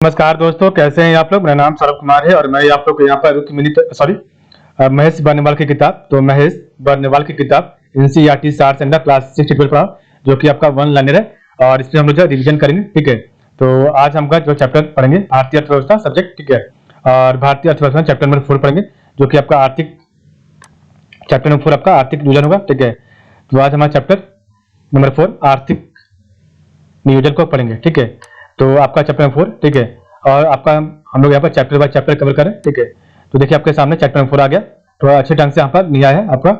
नमस्कार दोस्तों, कैसे हैं आप लोग। मेरा नाम सौरभ कुमार है और मैं आप लोग को यहाँ पर महेश बर्नवाल की किताब एनसीईआरटी सार सेंटर क्लास 6 12 पढ़ा, जो कि आपका वन लाइनर है और इसमें हम लोग जो रिवीजन करेंगे। ठीक है, तो आज हम जो चैप्टर पढ़ेंगे भारतीय अर्थव्यवस्था सब्जेक्ट। ठीक है, और भारतीय अर्थव्यवस्था चैप्टर नंबर 4 पढ़ेंगे, जो कि आपका चैप्टर नंबर 4 आपका आर्थिक नियोजन होगा। ठीक है, तो आज हमारा चैप्टर नंबर 4 आर्थिक नियोजन को पढ़ेंगे। ठीक है, तो आपका चैप्टर नंबर 4। ठीक है, और आपका हम लोग यहाँ पर चैप्टर बाय चैप्टर कवर करें। ठीक है, तो देखिए आपके सामने चैप्टर नंबर 4 आ गया, थोड़ा अच्छे ढंग से यहाँ पर लिया है आपका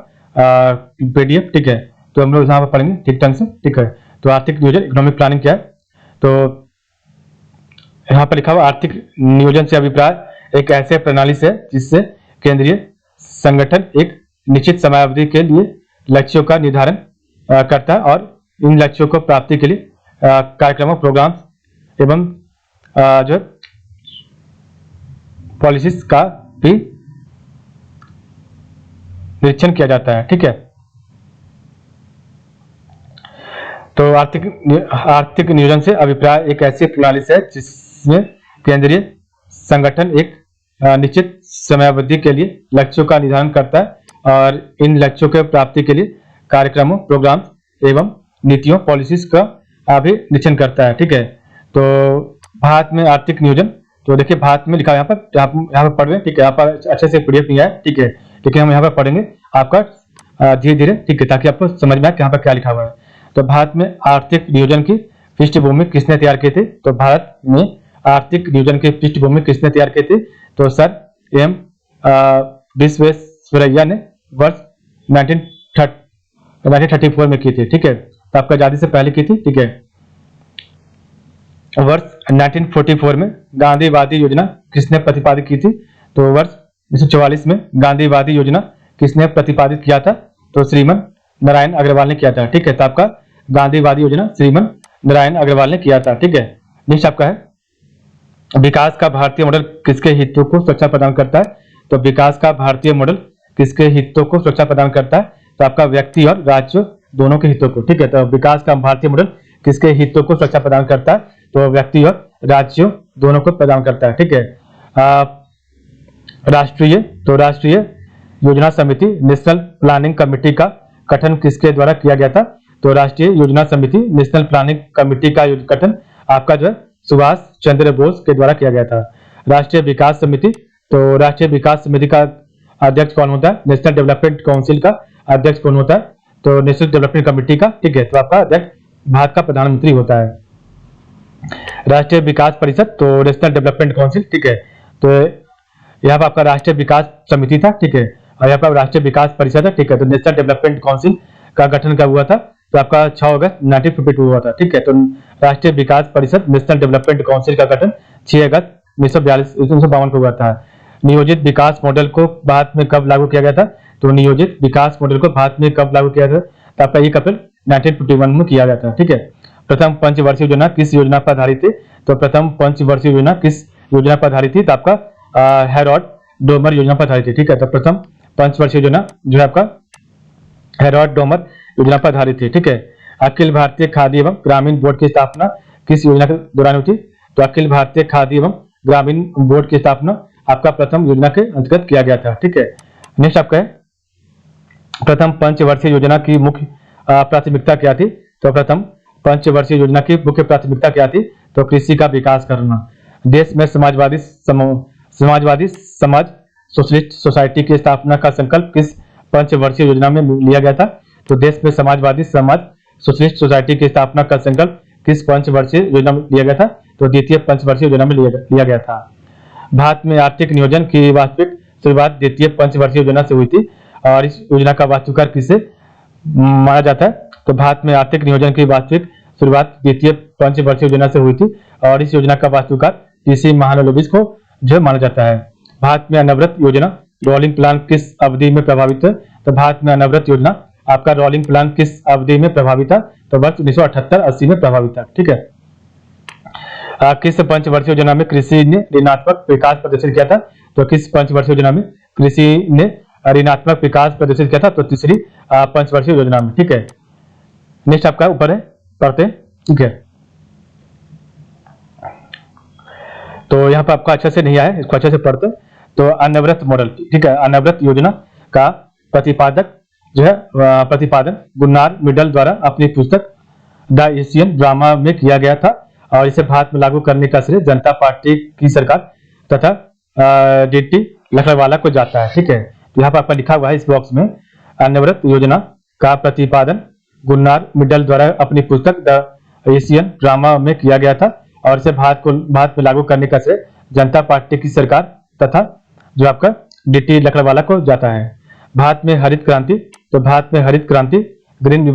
पीडीएफ। ठीक है, तो हम लोग यहाँ पर पढ़ेंगे ठीक ढंग से। ठीक है, तो आर्थिक नियोजन इकोनॉमिक प्लानिंग क्या है। तो यहाँ पर लिखा हुआ आर्थिक नियोजन से अभिप्राय एक ऐसे प्रणाली से जिससे केंद्रीय संगठन एक निश्चित समयावधि के लिए लक्ष्यों का निर्धारण करता है और इन लक्ष्यों को प्राप्ति के लिए कार्यक्रमों, प्रोग्राम एवं जो पॉलिसीज का भी निरीक्षण किया जाता है। ठीक है, तो आर्थिक नियोजन से अभिप्राय एक ऐसी प्रणाली से है जिसमें केंद्रीय संगठन एक निश्चित समयावधि के लिए लक्ष्यों का निर्धारण करता है और इन लक्ष्यों के प्राप्ति के लिए कार्यक्रमों, प्रोग्राम एवं नीतियों, पॉलिसीज का भी निरीक्षण करता है। ठीक है, तो भारत में आर्थिक नियोजन, तो देखिए भारत में लिखा है यहाँ पर पढ़ रहे हैं। ठीक है, यहाँ पर अच्छे से पीडीएफ नहीं आया। ठीक है, लेकिन हम यहाँ पर पढ़ेंगे आपका धीरे धीरे। ठीक है, ताकि आपको समझ में आए कि यहाँ पर क्या लिखा हुआ है। तो भारत में आर्थिक नियोजन की पृष्ठभूमि किसने तैयार की थी। तो भारत में आर्थिक नियोजन की पृष्ठभूमि किसने तैयार की थी। तो सर एम विश्वेश्वरैया ने वर्ष 1934 में की थी। ठीक है, तो आपका आजादी से पहले की थी। ठीक है, वर्ष 1944 में गांधीवादी योजना किसने प्रतिपादित की थी। तो वर्ष 1944 में गांधीवादी योजना किसने प्रतिपादित किया था। तो श्रीमान नारायण अग्रवाल ने किया था। ठीक है, तो आपका गांधीवादी योजना श्रीमान नारायण अग्रवाल ने किया था। ठीक है, नेक्स्ट आपका है विकास का भारतीय मॉडल किसके हितों को सुरक्षा प्रदान करता है। तो विकास का भारतीय मॉडल किसके हितों को सुरक्षा प्रदान करता है। तो आपका व्यक्ति और राज्य दोनों के हितों को। ठीक है, तो विकास का भारतीय मॉडल किसके हितों को सुरक्षा प्रदान करता है। तो व्यक्ति और राज्यों दोनों को प्रदान करता है। ठीक है, राष्ट्रीय योजना समिति नेशनल प्लानिंग कमेटी का गठन किसके द्वारा किया गया था। तो राष्ट्रीय योजना समिति नेशनल प्लानिंग कमेटी का गठन आपका जो है सुभाष चंद्र बोस के द्वारा किया गया था। राष्ट्रीय विकास समिति, तो राष्ट्रीय विकास समिति का अध्यक्ष कौन होता है। नेशनल डेवलपमेंट काउंसिल का अध्यक्ष कौन होता है। तो नेशनल डेवलपमेंट कमेटी का। ठीक है, तो आपका अध्यक्ष भारत का प्रधानमंत्री होता है। राष्ट्रीय विकास परिषद, तो नेशनल डेवलपमेंट काउंसिल। ठीक है, तो यहाँ पर आपका राष्ट्रीय विकास समिति था। ठीक है, और यहाँ पर राष्ट्रीय विकास परिषद है। ठीक है, तो नेशनल डेवलपमेंट काउंसिल का गठन कब हुआ था। तो आपका 6 अगस्त 1952 हुआ था। ठीक है, तो राष्ट्रीय विकास परिषद नेशनल डेवलपमेंट काउंसिल का गठन 6 अगस्त 1952 को हुआ था। नियोजित विकास मॉडल को भारत में कब लागू किया गया था। तो नियोजित विकास मॉडल को भारत में कब लागू किया था। तो आपका 1 अप्रैल 1951 में किया गया था। ठीक है, प्रथम पंचवर्षीय योजना किस योजना पर आधारित थी। तो प्रथम पंचवर्षीय योजना किस योजना पर आधारित थी। तो आपका हेरॉड डोमर योजना पर आधारित थी। ठीक है, तो प्रथम पंचवर्षीय योजना जो है आपका हेरॉड डोमर योजना पर आधारित थी। ठीक है, अखिल भारतीय खादी एवं ग्रामीण बोर्ड की स्थापना किस योजना के दौरान हुई थी। तो अखिल भारतीय खादी एवं ग्रामीण बोर्ड की स्थापना आपका प्रथम योजना के अंतर्गत किया गया था। ठीक है, नेक्स्ट आपका है प्रथम पंचवर्षीय योजना की मुख्य प्राथमिकता क्या थी। तो प्रथम पंचवर्षीय योजना की मुख्य प्राथमिकता क्या थी। तो कृषि का विकास करना। देश में समाजवादी समाज सोशलिस्ट सोसाइटी की स्थापना का संकल्प किस पंचवर्षीय योजना में लिया गया था। तो देश में समाजवादी समाज सोशलिस्ट सोसाइटी की स्थापना का संकल्प किस पंचवर्षीय योजना में लिया गया था। तो द्वितीय पंचवर्षीय योजना में लिया गया था। भारत में आर्थिक नियोजन की वास्तविक शुरुआत द्वितीय पंचवर्षीय योजना से हुई थी और इस योजना का वास्तुकार किसे माना जाता है। तो भारत में आर्थिक नियोजन की वास्तविक शुरुआत द्वितीय पंचवर्षीय योजना से हुई थी और इस योजना का वास्तुकार टीसी महालनोबिस को जो माना जाता है। भारत में अनवरत योजना रोलिंग प्लान किस अवधि में प्रभावित है। तो भारत में अनवरत योजना आपका रोलिंग प्लान किस अवधि में प्रभावित था। तो वर्ष 1978-80 में प्रभावित था। ठीक है, किस पंचवर्षीय योजना में कृषि ने ऋणात्मक विकास प्रदर्शित किया था। तो किस पंचवर्षीय योजना में कृषि ने ऋणात्मक विकास प्रदर्शित किया था। तो तीसरी पंचवर्षीय योजना में। ठीक है, नेक्स्ट आपका ऊपर है पढ़ते हैं। ठीक है, तो यहाँ पर आपको अच्छे से नहीं आया, इसको अच्छे से पढ़ते हैं। तो अनवरत मॉडल, ठीक है, अनवरत योजना का प्रतिपादक जो है प्रतिपादन गुन्नार मिडल द्वारा अपनी पुस्तक द एशियन ड्रामा में किया गया था, और इसे भारत में लागू करने का श्रेय जनता पार्टी की सरकार तथा डीटी लखनवाला को जाता है। ठीक है, तो यहाँ पर आपका लिखा हुआ है इस बॉक्स में, अनवरत योजना का प्रतिपादन गुन्नार मिडल द्वारा अपनी पुस्तक द एशियन ड्रामा में किया गया था, और इसे भारत में लागू करने का श्रेय जनता पार्टी की सरकार तथा जो आपका डीटी लखनवाला को जाता है। भारत में हरित क्रांति, तो भारत में हरित क्रांति ग्रीन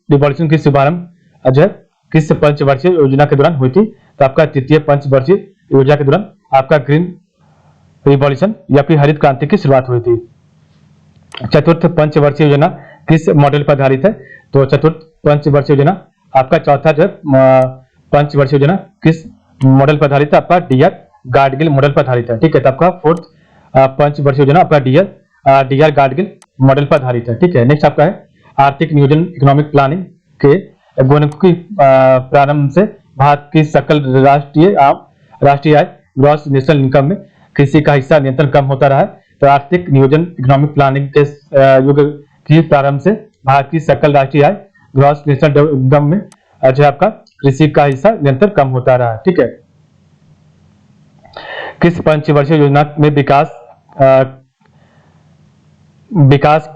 रिवॉल्यूशन की शुभारंभ जो है किस पंचवर्षीय योजना के दौरान हुई थी? तो आपका तृतीय पंचवर्षीय योजना के दौरान आपका ग्रीन रिवॉल्यूशन या फिर हरित क्रांति की शुरुआत हुई थी। चतुर्थ पंचवर्षीय योजना किस मॉडल पर आधारित है? तो चतुर्थ पंचवर्षीय योजना आपका चौथा जो पंचवर्षीय योजना किस मॉडल पर आधारित है? आपका डीआर गाडगिल मॉडल पर आधारित है। ठीक है, तो आपका फोर्थ पंचवर्षीय योजना आपका डीआर गाडगिल मॉडल पर आधारित है। ठीक है, नेक्स्ट आपका है आर्थिक नियोजन इकोनॉमिक प्लानिंग के गुणकों की प्रारंभ से भारत की सकल राष्ट्रीय आय ग्रॉस नेशनल इनकम में कृषि का हिस्सा निरंतर कम होता रहा है। तो आर्थिक नियोजन इकोनॉमिक प्लानिंग के युग की प्रारंभ से भारत की सकल राष्ट्रीय आय ग्रॉस नेशनल इनकम में जो है आपका कृषि का हिस्सा निरंतर कम होता रहा है। ठीक है, किस पंचवर्षीय योजना में विकास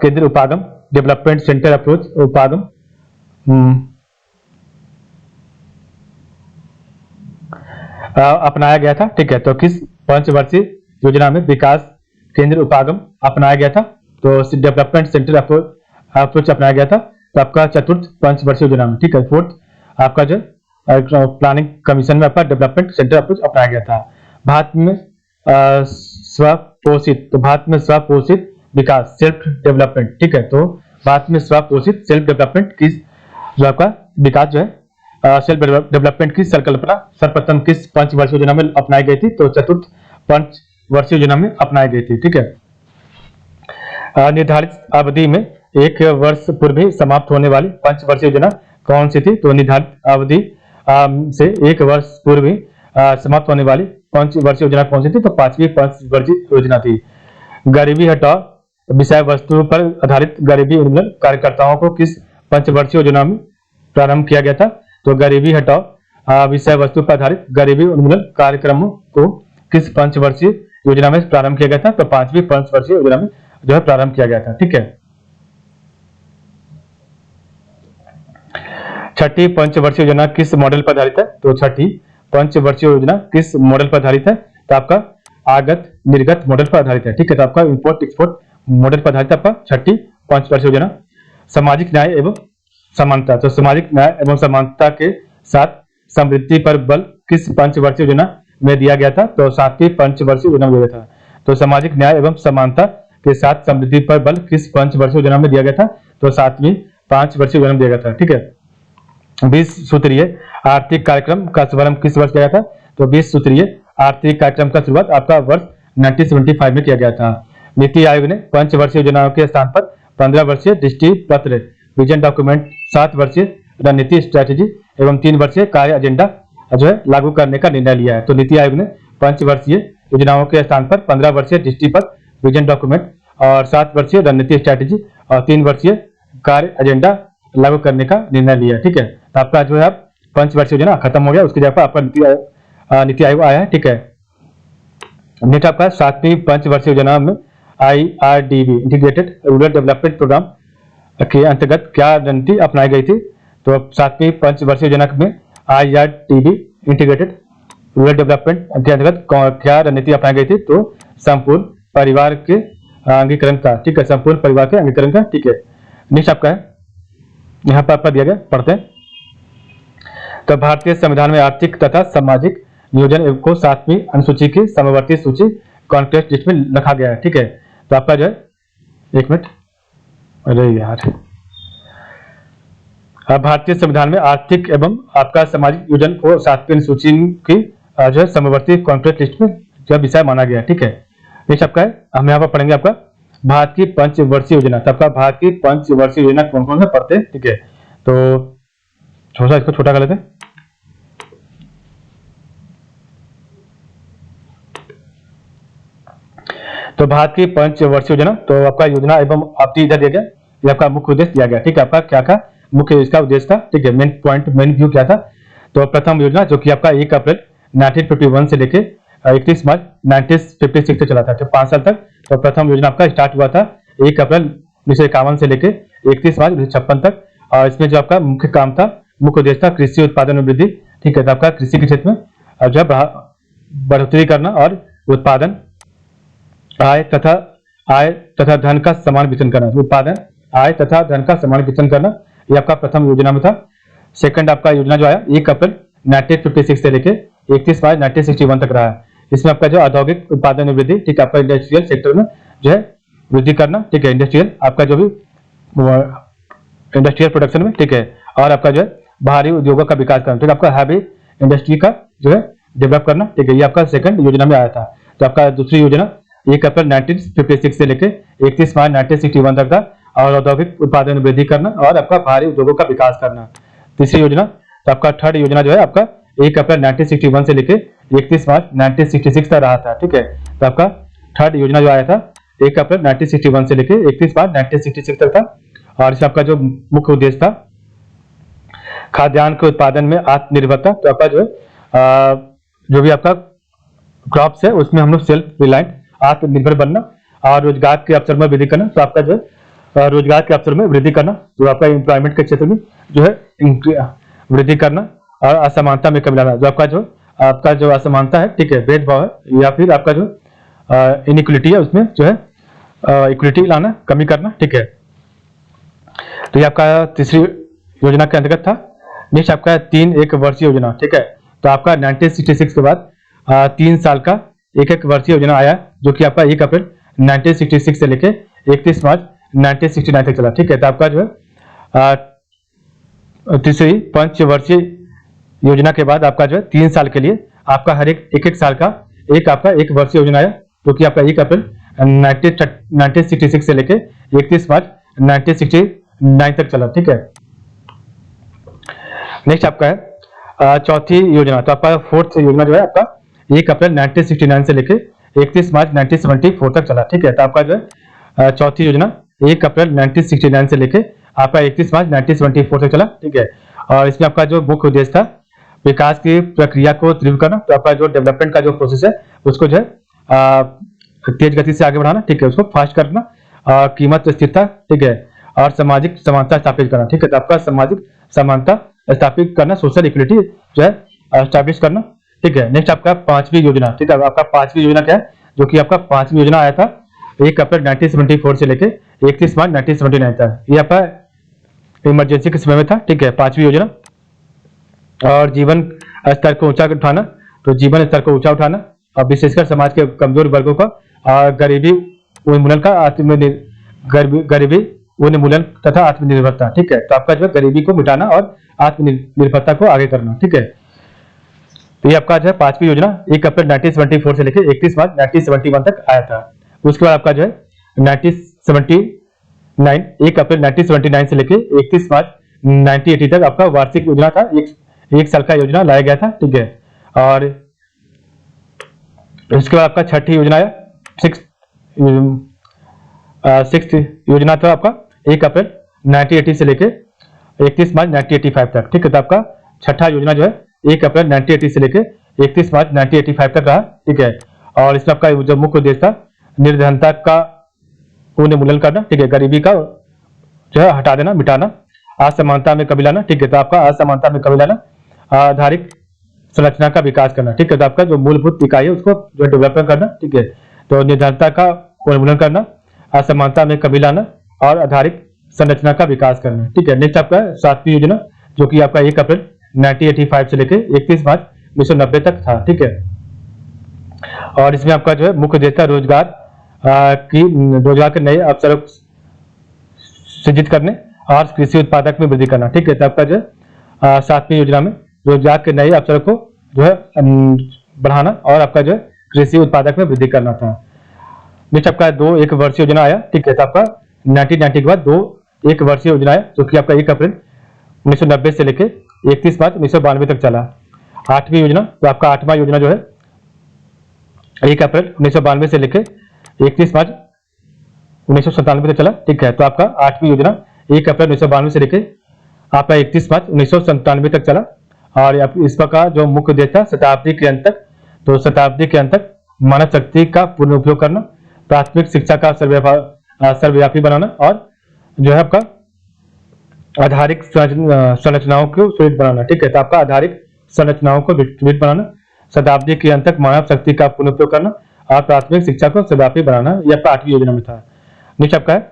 केंद्र उपागम डेवलपमेंट सेंटर अप्रोच उपागम अपनाया गया था? ठीक है, तो किस पंचवर्षीय योजना में विकास केंद्र उपागम अपनाया गया था? तो डेवलपमेंट सेंटर अप्रोच अपनाया गया था। तो आपका चतुर्थ पंचवर्षीय योजना में, ठीक है, फोर्थ आपका जो प्लानिंग कमीशन में आपका डेवलपमेंट सेंटर अप्रोच अपनाया गया था। भारत में स्वपोषित, तो भारत में स्वपोषित विकास सेल्फ डेवलपमेंट, ठीक है, तो भारत में स्वपोषित सेल्फ डेवलपमेंट की जो आपका विकास जो है सेल्फ डेवलपमेंट की संकल्पना सर्वप्रथम किस पंचवर्षीय योजना में अपनाई गई थी? तो चतुर्थ पंचवर्षीय योजना में अपनाई गई थी। ठीक है, निर्धारित अवधि में एक वर्ष पूर्व समाप्त होने वाली पंचवर्षीय योजना कौन सी थी? तो निर्धारित अवधि से एक वर्ष पूर्व समाप्त होने वाली पंचवर्षीय योजना कौन सी थी? तो पांचवी पंचवर्षीय योजना थी। गरीबी हटाओ विषय वस्तु पर आधारित गरीबी उन्मूलन कार्यकर्ताओं को किस पंचवर्षीय योजना में प्रारंभ किया गया था? तो गरीबी हटाओ विषय वस्तु पर आधारित गरीबी उन्मूलन कार्यक्रमों को किस पंचवर्षीय योजना में प्रारंभ किया गया था? तो पांचवी पंचवर्षीय योजना में जो है प्रारंभ किया गया था। ठीक है, छठी पंचवर्षीय योजना किस मॉडल पर आधारित है? तो छठी पंचवर्षीय योजना किस मॉडल पर आधारित है? तो आपका आगत निर्गत मॉडल पर आधारित है। ठीक है, तो आपका इंपोर्ट एक्सपोर्ट मॉडल पर आधारित आपका छठी पंचवर्षीय योजना। सामाजिक न्याय एवं समानता, तो सामाजिक न्याय एवं समानता के साथ समृद्धि पर बल किस पंचवर्षीय योजना में दिया गया था? तो सातवीं पंचवर्षीय योजना में दिया गया था। तो सामाजिक न्याय एवं समानता के साथ समृद्धि पर बल किस पंचवर्षीय योजना में दिया गया था? तो सातवीं पंचवर्षीय योजना में दिया गया था। ठीक है, 20 सूत्रीय आर्थिक कार्यक्रम का शुभारंभ किस वर्ष किया गया था? तो 20 सूत्रीय आर्थिक कार्यक्रम का शुरुआत आपका वर्ष 1975 में किया गया था। नीति आयोग ने पंचवर्षीय योजनाओं के स्थान पर 15 वर्षीय दृष्टि पत्र विजन डॉक्यूमेंट, 7 वर्षीय रणनीति स्ट्रेटेजी एवं 3 वर्षीय कार्य एजेंडा जो है लागू करने का निर्णय लिया है। तो नीति आयोग ने पंचवर्षीय योजनाओं के स्थान पर 15 वर्षीय दृष्टि पत्र विजन डॉक्यूमेंट और 7 वर्षीय रणनीति स्ट्रेटेजी और 3 वर्षीय कार्य एजेंडा लागू करने का निर्णय लिया। ठीक है, तो आपका जो है पंचवर्षीय योजना खत्म हो गया, उसकी जगह पर आपका नीति आयोग आया है। ठीक है, नेक्स्ट आपका सातवीं पंचवर्षीय योजना में IRDB integrated rural development programme के अंतर्गत क्या रणनीति अपनाई गई थी? तो सातवीं पंचवर्षीय योजना में IRDB इंटीग्रेटेड रूरल डेवलपमेंट के अंतर्गत क्या रणनीति अपनाई गई थी? तो संपूर्ण परिवार के अंगीकरण का। ठीक है, संपूर्ण परिवार के अंगीकरण का। ठीक है, नेक्स्ट आपका है यहाँ पर आपका दिया गया, पढ़ते हैं। तो भारतीय संविधान में आर्थिक तथा सामाजिक नियोजन को 7वीं अनुसूची की समवर्ती सूची कॉन्टेक्स्ट लिस्ट में रखा गया है। ठीक है, तो आपका जो है एक मिनट, अरे यार, भारतीय संविधान में आर्थिक एवं आपका सामाजिक नियोजन को 7वीं अनुसूची की जो है समवर्ती कॉन्टेक्स्ट लिस्ट में जो विषय माना गया है। ठीक है, नेक्स्ट आपका है, हम यहाँ पर पढ़ेंगे आपका भारत की पंचवर्षीय योजना। तो आपका भारत की पंचवर्षीय योजना कौन कौन से पढ़ते हैं? ठीक है, तो थोड़ा सा इसको छोटा कर लेते हैं। तो भारत की पंचवर्षीय योजना, तो आपका योजना एवं अवधि इधर दिया गया, ये आपका मुख्य उद्देश्य दिया गया, ठीक है। आपका क्या था मुख्य इसका उद्देश्य था, ठीक है। मेन पॉइंट, मेन व्यू क्या था, तो प्रथम योजना जो कि आपका 1 अप्रैल 1951 से लेके 31 मार्च 1956 तक चला था, तो 5 साल तक। तो प्रथम योजना आपका स्टार्ट हुआ था 1 अप्रैल 1951 से लेके 31 मार्च 1956 तक। और इसमें जो आपका मुख्य काम था, मुख्य उद्देश्य था कृषि उत्पादन में वृद्धि, ठीक है। तो आपका कृषि के क्षेत्र में जो है बढ़ोतरी करना और उत्पादन, आय तथा धन का समान वितरण करना, उत्पादन, आय तथा धन का समान वितरण करना, ये आपका प्रथम योजना में था। सेकंड आपका योजना जो आया 1 अप्रैल 1956 से लेके 31 मार्च 1961 तक रहा है। इसमें आपका जो औद्योगिक उत्पादन में वृद्धि, ठीक है, आपका इंडस्ट्रियल सेक्टर में जो है वृद्धि करना, ठीक है, इंडस्ट्रियल आपका जो भी इंडस्ट्रियल प्रोडक्शन में, ठीक है, और आपका जो है भारी उद्योगों का विकास करना, ठीक है, आपका हैवी इंडस्ट्री का जो है डेवलप करना, ठीक है, ये आपका सेकंड योजना में आया था। तो आपका दूसरी योजना 1 अप्रैल 1956 से लेके 31 मार्च 1961 तक था, और औद्योगिक उत्पादन में वृद्धि करना और आपका भारी उद्योगों का विकास करना। तीसरी योजना, तो आपका थर्ड योजना जो है आपका 1 अप्रैल 1961 से लेके 31 मार्च 1966 तक रहा था, ठीक है। तो आपका थर्ड योजना जो आया था 1 अप्रैल 1961 से लेके 31 मार्च 1966 तक था, और इसमें आपका जो मुख्य उद्देश्य था खाद्यान्न के उत्पादन में आत्मनिर्भरता। तो आपका जो है जो भी आपका क्रॉप्स है उसमें हम लोग सेल्फ रिलायंट, आत्मनिर्भर बनना और रोजगार के अवसर में वृद्धि करना। तो आपका जो है रोजगार के अवसर में वृद्धि करना, जो आपका एम्प्लॉयमेंट के क्षेत्र में जो है वृद्धि करना और असमानता में कमी लाना, जो आपका जो असमानता है, ठीक है, भेदभाव है, या फिर आपका जो इनइक्वलिटी है उसमें जो है इक्विलिटी लाना, कमी करना, ठीक है। तो ये आपका तीसरी योजना के अंतर्गत था। नेक्स्ट आपका 3 एक वर्षीय योजना, ठीक है। तो आपका 1966 के बाद 3 साल का एक वर्षीय योजना आया, जो कि आपका 1 अप्रैल 1966 से लेके 31 मार्च 1969 तक चला, ठीक है। तो आपका जो है तीसरी पंचवर्षीय योजना के बाद आपका जो है 3 साल के लिए आपका हर एक साल का आपका 1 वर्षीय योजना आया, जो कि आपका 1 अप्रैल 1966 से लेके 31 मार्च 1969 तक चला, ठीक है। नेक्स्ट आपका है चौथी योजना, तो आपका फोर्थ योजना जो है आपका 1 अप्रैल 1969 से लेके 31 मार्च 1974 तक चला, ठीक है। तो आपका जो है चौथी योजना 1 अप्रैल 1969 से लेके आपका 31 मार्च 1974 तक चला, ठीक है। और इसमें आपका जो मुख्य उद्देश्य था विकास की प्रक्रिया को तीव्र करना, तो आपका जो डेवलपमेंट का जो प्रोसेस है उसको जो है तेज गति से आगे बढ़ाना, ठीक है, उसको फास्ट करना, कीमत स्थिरता, ठीक है, और सामाजिक समानता स्थापित करना, ठीक है। तो आपका सामाजिक समानता स्थापित करना, सोशल इक्विलिटी जो है स्टैब्लिश करना, ठीक है। नेक्स्ट आपका 5वीं योजना, ठीक है, आपका 5वीं योजना क्या है, जो कि आपका 5वीं योजना आया था 1 अप्रैल 1974 से लेके 31 मार्च 1979 तक। ये आपका इमरजेंसी के समय में था, ठीक है, 5वीं योजना। और जीवन स्तर को ऊंचा उठाना, तो जीवन स्तर को ऊंचा उठाना और विशेषकर समाज के कमजोर वर्गों का गरीबी उन्मूलन का गरीबी उन्मूलन तथा आत्मनिर्भरता, ठीक है। तो आपका जो है गरीबी को मिटाना और आत्मनिर्भरता को आगे करना, ठीक है। तो ये आपका जो है 5वीं योजना 1 अप्रैल 1974 से लेकर 31 मार्च 1971 तक आया था। उसके बाद आपका जो है 1979 1 अप्रैल 1979 से लेकर 31 मार्च 1980 तक आपका वार्षिक योजना था, एक साल का योजना लाया गया था, ठीक है। और इसके बाद आपका छठी योजना है सिक्स योजना था आपका 1 अप्रैल 1980 से लेके 31 मार्च 1985 तक, ठीक है। तो आपका छठा योजना जो है 1 अप्रैल 1980 से लेके 31 मार्च 1985 तक रहा, ठीक है। और इसमें आपका जो मुख्य उद्देश्य था निर्धनता का उन्मूलन करना, ठीक है, गरीबी का जो है हटा देना, मिटाना, असमानता में कमी लाना, ठीक है। तो आपका असमानता में कमी लाना, आधारिक संरचना का विकास करना, ठीक है। तो आपका जो मूलभूत इकाई है उसको जो डेवलपमेंट करना, ठीक है। तो निर्धनता का उन्मूलन करना, असमानता में कमी लाना और आधारिक संरचना का विकास करना, ठीक है। नेक्स्ट आपका 7वीं योजना, जो कि आपका 1 अप्रैल 1985 से लेकर 31 मार्च 1990 तक था, ठीक है। और इसमें आपका जो है मुख्य उद्देश्य था रोजगार के नए अवसरों सृजित करने और कृषि उत्पादक में वृद्धि करना, ठीक है। तो आपका जो है 7वीं योजना में रोजगार के नए अवसरों को जो है बढ़ाना और आपका जो है कृषि उत्पादक में वृद्धि करना था। नेक्स्ट आपका 2 एक वर्षीय योजना आया, ठीक है। तो आपका 1990 के बाद 2 एक वर्षीय योजना आया, जो कि आपका 1 अप्रैल 1990 से लेके 31 मार्च 1992 तक चला। 8वीं योजना, तो आपका 8वां योजना जो है 1 अप्रैल 1992 से लेके 31 मार्च 1997 तक चला। ठीक है, तो आपका 8वीं योजना 1 अप्रैल 1992 से लेके आपका 31 मार्च 1997 तक चला। और इसका का जो मुख्य उद्देश्य था शताब्दी के अंत तक, तो शताब्दी के अंत तक मानव शक्ति का पूर्ण उपयोग करना, प्राथमिक शिक्षा का सर्वव्यापी बनाना और जो है आपका आधारिक संरचनाओं को सुदृढ़ बनाना। ठीक है, तो आपका आधारिक संरचनाओं को सुदृढ़ बनाना, शताब्दी के अंत तक मानव शक्ति का पूर्ण उपयोग करना और प्राथमिक शिक्षा को सर्वव्यापी बनाना, यह आपका 8वीं योजना में था। नेक्स्ट आपका है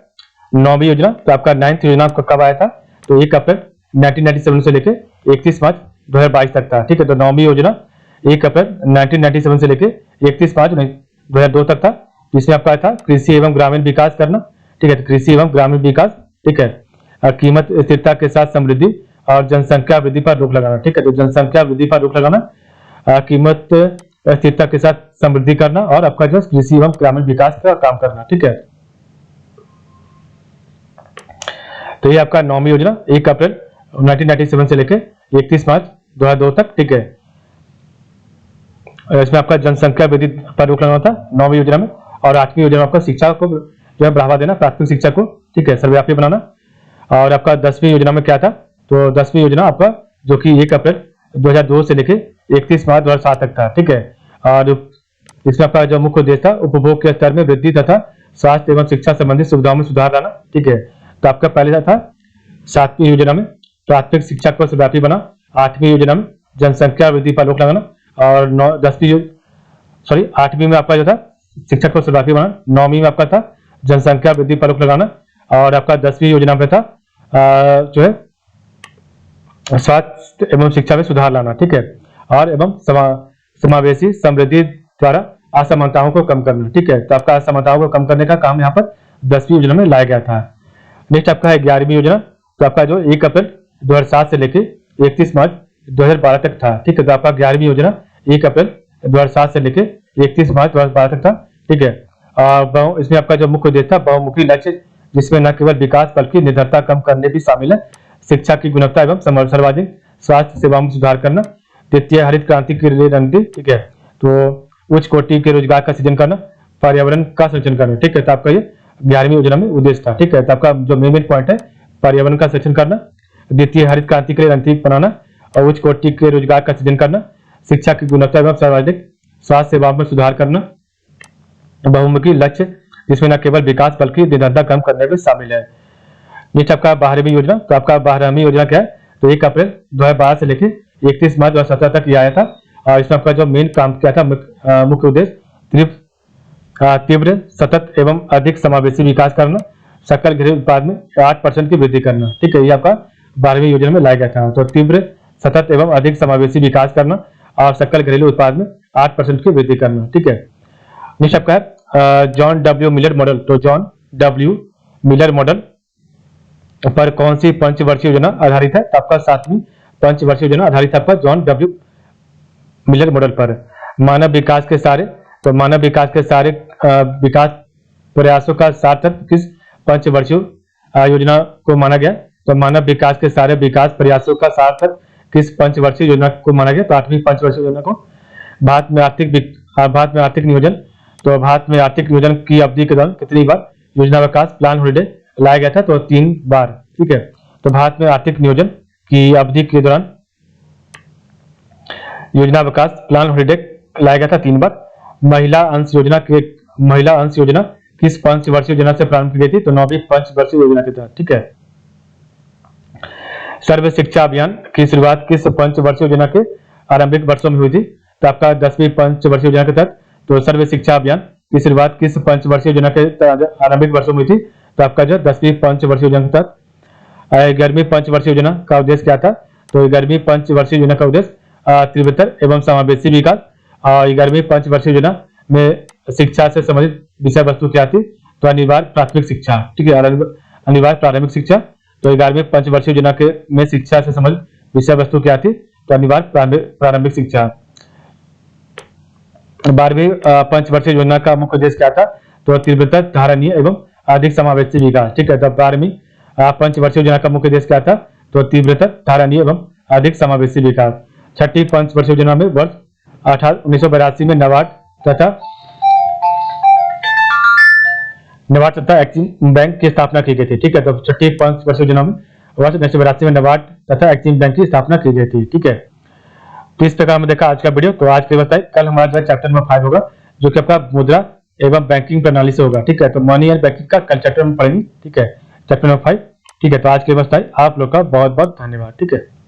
9वीं योजना। तो आपका 9th योजना आपका कब आया था? तो 1 अप्रैल 1997 से लेके 31 मार्च 2022 तक था। ठीक है, तो 9वीं योजना 1 अप्रैल 1997 से लेके 31 मार्च 2002 तक था। इसमें आपका था कृषि एवं ग्रामीण विकास करना। ठीक है, तो कृषि एवं ग्रामीण विकास। ठीक है, कीमत स्थिरता के साथ समृद्धि और जनसंख्या वृद्धि पर रोक लगाना। ठीक है, तो जनसंख्या वृद्धि पर रोक लगाना, कीमत स्थिरता के साथ समृद्धि करना और आपका जो कृषि एवं ग्रामीण विकास का काम करना। ठीक है, तो ये आपका 9वीं योजना 1 अप्रैल 1997 से लेके 31 मार्च 2002 तक। ठीक है, इसमें आपका जनसंख्या वृद्धि पर रोक लगाना था 9वीं योजना में। और 8वीं योजना में आपका शिक्षा को जो है बढ़ावा देना, प्राथमिक शिक्षा को। ठीक है, सर्वव्यापी बनाना। और आपका 10वीं योजना में क्या था? तो 10वीं योजना आपका जो कि 1 अप्रैल 2002 से लेके 31 मार्च 2007 तक था। ठीक है, और इसमें आपका जो मुख्य उद्देश्य था उपभोग के स्तर में वृद्धि तथा स्वास्थ्य एवं शिक्षा संबंधी सुविधाओं में सुधार लाना। ठीक है, तो आपका पहले था 7वीं योजना में प्राथमिक शिक्षा को सर्वव्यापी बना, 8वीं योजना में जनसंख्या वृद्धि पर रोक लगाना और 8वीं में आपका जो था शिक्षा को सर्वव्यापी बनाना, 9वीं में आपका था जनसंख्या वृद्धि पर रोक लगाना और आपका 10वीं योजना में था जो है स्वास्थ्य एवं शिक्षा में सुधार लाना। ठीक है, और एवं समावेशी समृद्धि द्वारा असमानताओं को कम करना। ठीक है, तो आपका असमानताओं को कम करने का काम यहाँ पर 10वीं योजना में लाया गया था। नेक्स्ट आपका है 11वीं योजना। तो आपका जो 1 अप्रैल 2007 से लेके 31 मार्च 2012 तक था। ठीक है, तो आपका 11वीं योजना 1 अप्रैल 2007 से लेके 31 मार्च 2012 तक था। ठीक है, और इसमें आपका जो मुख्य उद्देश्य था बहुमुखी लक्ष्य, जिसमें न केवल विकास बल्कि निर्धनता कम करने भी शामिल है, शिक्षा की गुणवत्ता एवं सर्वाधिक स्वास्थ्य सेवाओं में सुधार करना, द्वितीय हरित क्रांति के लिए रणनीति। ठीक है, तो उच्च कोटि के रोजगार का सृजन करना, पर्यावरण का संरक्षण करना। ठीक है, तो आपका ये 11वीं योजना में उद्देश्य था। ठीक है, तो आपका जो मेन पॉइंट है पर्यावरण का संरक्षण करना, द्वितीय हरित क्रांति के लिए रणनीति बनाना और उच्च कोटि के रोजगार का सृजन करना, शिक्षा की गुणवत्ता एवं सर्वाधिक स्वास्थ्य सेवाओं में सुधार करना, बहुमुखी लक्ष्य जिसमें न केवल विकास बल्कि निर्धनता कम करने में शामिल है। नेक्स्ट आपका 12वीं योजना। तो आपका 12वीं योजना क्या है? तो 1 अप्रैल 2012 से लेके 31 मार्च 2017 तक ये आया था। और इसमें आपका जो मेन काम क्या था, मुख्य उद्देश्य तीव्र सतत एवं अधिक समावेशी विकास करना, सकल घरेलू उत्पाद में 8% की वृद्धि करना। ठीक है, ये आपका 12वीं योजना में लाया गया था। तो तीव्र सतत एवं अधिक समावेशी विकास करना और सकल घरेलू उत्पाद में 8% की वृद्धि करना। ठीक है, नेक्स्ट आपका है जॉन डब्ल्यू मिलर मॉडल। तो जॉन डब्ल्यू मिलर मॉडल पर कौन सी पंचवर्षीय योजना आधारित है? तो आपका 7वीं पंचवर्षीय योजना आधारित है आपका जॉन डब्ल्यू मिलर मॉडल पर। मानव विकास के सारे विकास प्रयासों का सार्थक किस पंचवर्षीय योजना को माना गया? तो मानव विकास के सारे विकास प्रयासों का सार्थक किस पंचवर्षीय योजना को माना गया? तो 8वीं पंचवर्षीय योजना को। भारत में आर्थिक नियोजन। तो भारत में आर्थिक नियोजन की अवधि के दौरान कितनी बार योजना विकास प्लान हॉलिडे लाया गया था? तो 3 बार। ठीक है, तो भारत में आर्थिक नियोजन की अवधि के दौरान योजना विकास प्लान हॉलिडे लाया गया था 3 बार। महिला अंश योजना किस पंचवर्षीय योजना से प्रारंभ की गई थी? तो 9वीं पंचवर्षीय योजना के तहत। ठीक है, सर्व शिक्षा अभियान की शुरुआत किस पंचवर्षीय योजना के आरंभिक वर्षों में हुई थी? तो आपका 10वीं पंचवर्षीय योजना के तहत। तो सर्व शिक्षा अभियान की शुरुआत किस पंचवर्षीय योजना के आरंभिक वर्षों में हुई थी? तो आपका जो 10वीं पंचवर्षीय योजना के तहत। 11वीं पंचवर्षीय योजना का उद्देश्य क्या था? तो 11वीं पंचवर्षीय योजना का उद्देश्य तीव्रतर एवं समावेशी विकास। 11वीं पंचवर्षीय योजना में शिक्षा से संबंधित विषय वस्तु क्या थी? तो अनिवार्य प्राथमिक शिक्षा। ठीक है, अनिवार्य प्राथमिक शिक्षा। तो 11वीं पंचवर्षीय योजना के में शिक्षा से संबंधित विषय वस्तु क्या थी? तो अनिवार्य प्रारंभिक शिक्षा। 12वीं पंचवर्षीय योजना का मुख्य उद्देश्य क्या था? तो तीव्रतर, धारणीय एवं अधिक समावेशी विकास। ठीक है, तो 12वीं पंचवर्षीय योजना का मुख्य उद्देश्य क्या था? तो तीव्रतर, धारणीय एवं अधिक समावेशी विकास। 6ठी पंचवर्षीय योजना में वर्ष 1982 में नाबार्ड तथा नाबार्ड तथा एक्सिम बैंक की स्थापना की गई थी। ठीक है, तो छठी पंचवर्षीय योजना में वर्ष 1982 में नाबार्ड तथा एक्सिम बैंक की स्थापना की गई थी। ठीक है, तो इस प्रकार हमने देखा आज का वीडियो। तो आज के लिए बताइए, कल हमारा जो चैप्टर नंबर 5 होगा, जो कि आपका मुद्रा एवं बैंकिंग प्रणाली से होगा। ठीक है, तो मनी एंड बैंकिंग का कल चैप्टर में पढ़ेंगे। ठीक है, चैप्टर नंबर 5। ठीक है, तो आज के लिए बस आप लोग का बहुत बहुत धन्यवाद। ठीक है।